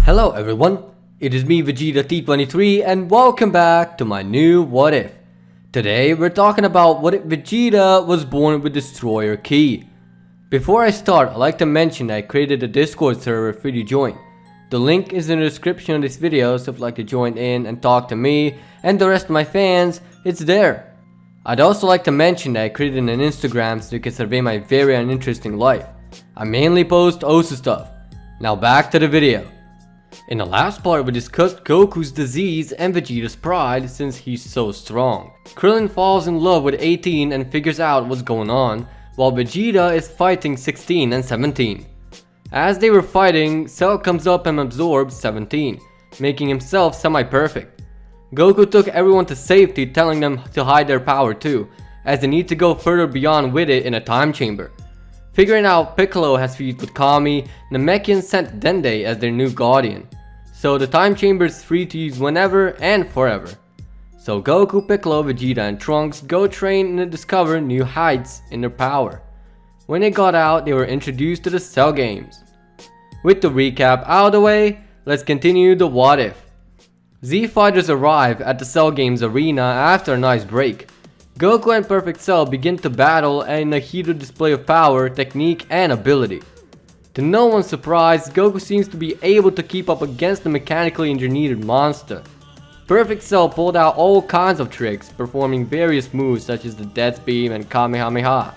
Hello everyone, it is me Vegeta T23 and welcome back to my new What If. Today we're talking about what if Vegeta was born with Destroyer Ki. Before I start, I'd like to mention that I created a Discord server for you to join. The link is in the description of this video, so if you'd like to join in and talk to me and the rest of my fans, it's there. I'd also like to mention that I created an Instagram so you can survey my very uninteresting life. I mainly post Osu stuff. Now back to the video. In the last part we discussed Goku's disease and Vegeta's pride since he's so strong. Krillin falls in love with 18 and figures out what's going on, while Vegeta is fighting 16 and 17. As they were fighting, Cell comes up and absorbs 17, making himself semi-perfect. Goku took everyone to safety, telling them to hide their power too, as they need to go further beyond with it in a time chamber. Figuring out Piccolo has fused with Kami, Namekian sent Dende as their new guardian. So the time chamber is free to use whenever and forever. So Goku, Piccolo, Vegeta and Trunks go train and discover new heights in their power. When they got out, they were introduced to the Cell games. With the recap out of the way, let's continue the what if. Z fighters arrive at the Cell games arena after a nice break. Goku and Perfect Cell begin to battle in a heated display of power, technique and ability. To no one's surprise, Goku seems to be able to keep up against the mechanically engineered monster. Perfect Cell pulled out all kinds of tricks, performing various moves such as the Death Beam and Kamehameha.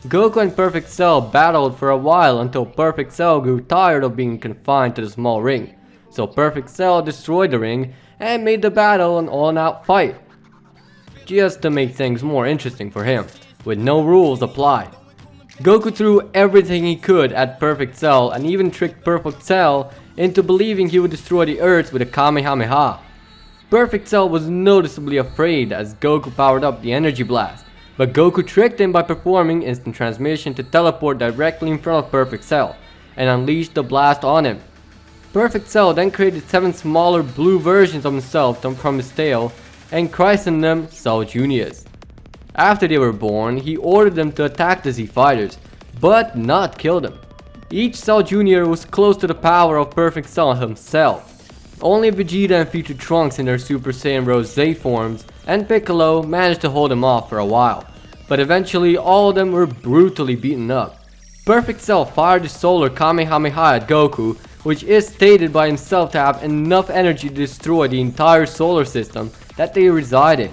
Goku and Perfect Cell battled for a while until Perfect Cell grew tired of being confined to the small ring. So Perfect Cell destroyed the ring and made the battle an all-out fight, just to make things more interesting for him, with no rules applied. Goku threw everything he could at Perfect Cell and even tricked Perfect Cell into believing he would destroy the Earth with a Kamehameha. Perfect Cell was noticeably afraid as Goku powered up the Energy Blast, but Goku tricked him by performing instant transmission to teleport directly in front of Perfect Cell and unleashed the blast on him. Perfect Cell then created 7 smaller blue versions of himself from his tail and christened them Cell Juniors. After they were born, he ordered them to attack the Z fighters, but not kill them. Each Cell Junior was close to the power of Perfect Cell himself. Only Vegeta and future Trunks in their Super Saiyan Rose Z forms and Piccolo managed to hold him off for a while, but eventually all of them were brutally beaten up. Perfect Cell fired the solar Kamehameha at Goku, which is stated by himself to have enough energy to destroy the entire solar system that they reside in.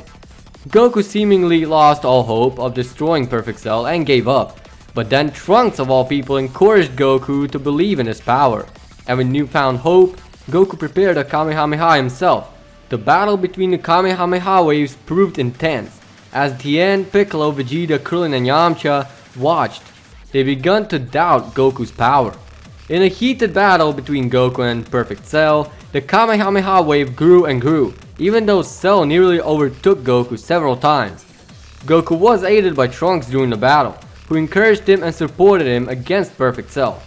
Goku seemingly lost all hope of destroying Perfect Cell and gave up, but then Trunks of all people encouraged Goku to believe in his power, and with newfound hope, Goku prepared a Kamehameha himself. The battle between the Kamehameha waves proved intense, as Tien, Piccolo, Vegeta, Krillin and Yamcha watched. They began to doubt Goku's power. In a heated battle between Goku and Perfect Cell, the Kamehameha wave grew and grew, even though Cell nearly overtook Goku several times. Goku was aided by Trunks during the battle, who encouraged him and supported him against Perfect Cell.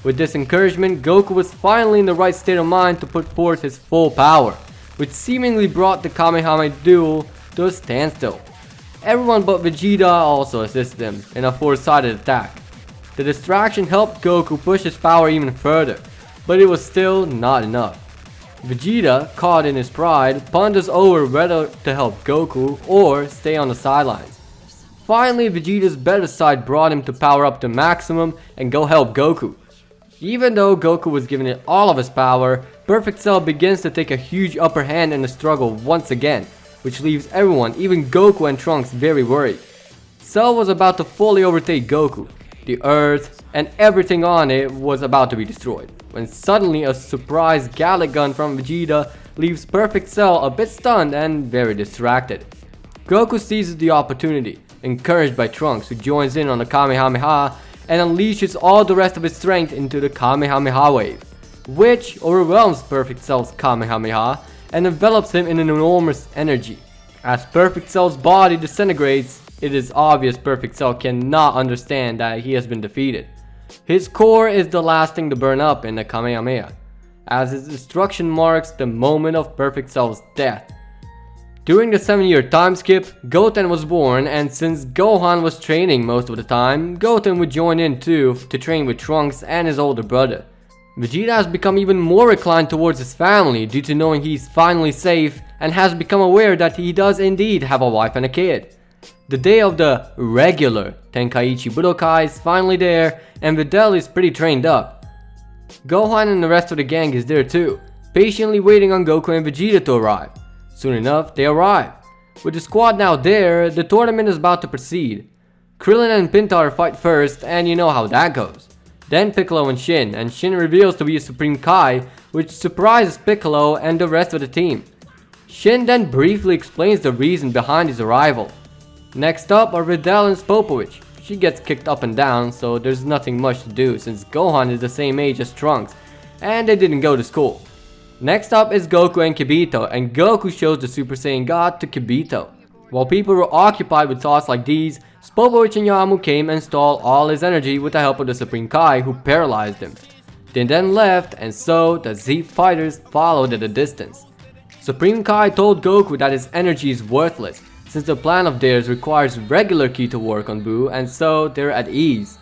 With this encouragement, Goku was finally in the right state of mind to put forth his full power, which seemingly brought the Kamehameha duel to a standstill. Everyone but Vegeta also assisted him in a 4-sided attack. The distraction helped Goku push his power even further, but it was still not enough. Vegeta, caught in his pride, ponders over whether to help Goku or stay on the sidelines. Finally, Vegeta's better side brought him to power up to maximum and go help Goku. Even though Goku was given it all of his power, Perfect Cell begins to take a huge upper hand in the struggle once again, which leaves everyone, even Goku and Trunks, very worried. Cell was about to fully overtake Goku. The Earth and everything on it was about to be destroyed, when suddenly a surprise Gallic gun from Vegeta leaves Perfect Cell a bit stunned and very distracted. Goku seizes the opportunity, encouraged by Trunks, who joins in on the Kamehameha and unleashes all the rest of his strength into the Kamehameha wave, which overwhelms Perfect Cell's Kamehameha and envelops him in an enormous energy. As Perfect Cell's body disintegrates, it is obvious Perfect Cell cannot understand that he has been defeated. His core is the last thing to burn up in the Kamehameha, as his destruction marks the moment of Perfect Cell's death. During the 7-year time skip, Goten was born, and since Gohan was training most of the time, Goten would join in too to train with Trunks and his older brother. Vegeta has become even more inclined towards his family due to knowing he's finally safe and has become aware that he does indeed have a wife and a kid. The day of the regular Tenkaichi Budokai is finally there and Videl is pretty trained up. Gohan and the rest of the gang is there too, patiently waiting on Goku and Vegeta to arrive. Soon enough, they arrive. With the squad now there, the tournament is about to proceed. Krillin and Pintar fight first, and you know how that goes. Then Piccolo and Shin reveals to be a Supreme Kai, which surprises Piccolo and the rest of the team. Shin then briefly explains the reason behind his arrival. Next up are Videl and Spopovich. She gets kicked up and down, so there's nothing much to do since Gohan is the same age as Trunks, and they didn't go to school. Next up is Goku and Kibito, and Goku shows the Super Saiyan God to Kibito. While people were occupied with thoughts like these, Spopovich and Yamu came and stole all his energy with the help of the Supreme Kai, who paralyzed him. They then left, and so the Z fighters followed at a distance. Supreme Kai told Goku that his energy is worthless, since the plan of theirs requires regular ki to work on Buu, and so they're at ease.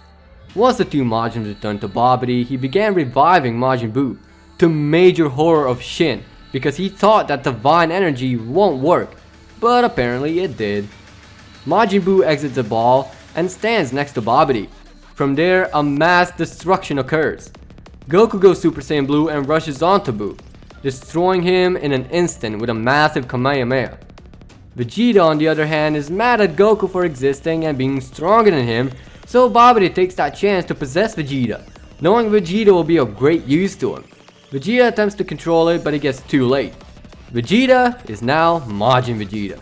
Once the two Majins returned to Babidi, he began reviving Majin Buu, to major horror of Shin, because he thought that divine energy won't work, but apparently it did. Majin Buu exits the ball and stands next to Babidi. From there, a mass destruction occurs. Goku goes Super Saiyan Blue and rushes onto Buu, destroying him in an instant with a massive Kamehameha. Vegeta, on the other hand, is mad at Goku for existing and being stronger than him, so Babidi takes that chance to possess Vegeta, knowing Vegeta will be of great use to him. Vegeta attempts to control it, but it gets too late. Vegeta is now Majin Vegeta.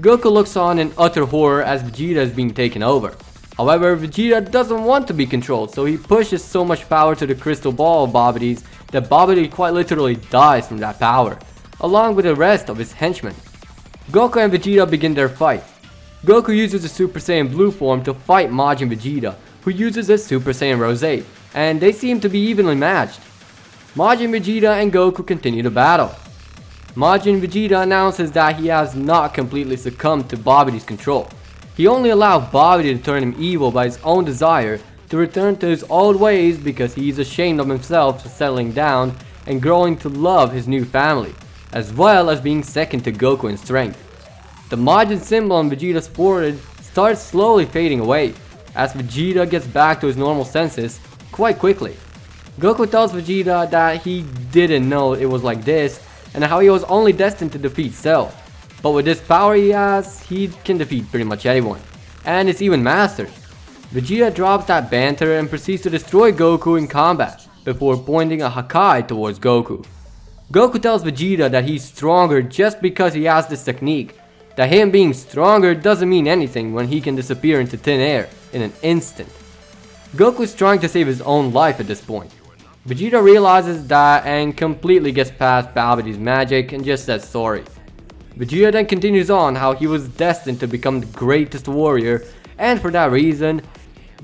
Goku looks on in utter horror as Vegeta is being taken over. However, Vegeta doesn't want to be controlled, so he pushes so much power to the crystal ball of Babidi's that Babidi quite literally dies from that power, along with the rest of his henchmen. Goku and Vegeta begin their fight. Goku uses the Super Saiyan Blue form to fight Majin Vegeta, who uses his Super Saiyan Rosé, and they seem to be evenly matched. Majin Vegeta and Goku continue to battle. Majin Vegeta announces that he has not completely succumbed to Babidi's control. He only allowed Babidi to turn him evil by his own desire to return to his old ways because he is ashamed of himself for settling down and growing to love his new family, as well as being second to Goku in strength. The Majin symbol on Vegeta's forehead starts slowly fading away, as Vegeta gets back to his normal senses quite quickly. Goku tells Vegeta that he didn't know it was like this, and how he was only destined to defeat Cell. But with this power he has, he can defeat pretty much anyone, and it's even mastered. Vegeta drops that banter and proceeds to destroy Goku in combat, before pointing a Hakai towards Goku. Goku tells Vegeta that he's stronger just because he has this technique, that him being stronger doesn't mean anything when he can disappear into thin air in an instant. Goku is trying to save his own life at this point. Vegeta realizes that and completely gets past Babidi's magic and just says sorry. Vegeta then continues on how he was destined to become the greatest warrior, and for that reason,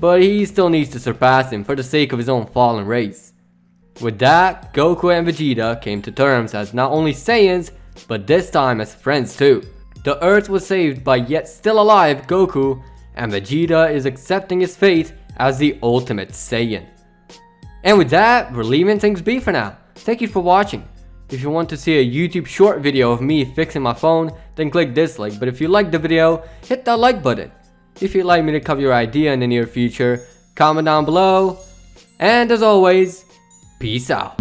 but he still needs to surpass him for the sake of his own fallen race. With that, Goku and Vegeta came to terms as not only Saiyans, but this time as friends too. The Earth was saved by yet still alive Goku, and Vegeta is accepting his fate as the ultimate Saiyan. And with that, we're leaving things be for now. Thank you for watching. If you want to see a YouTube short video of me fixing my phone, then click dislike. But if you liked the video, hit that like button. If you'd like me to cover your idea in the near future, comment down below. And as always, peace out.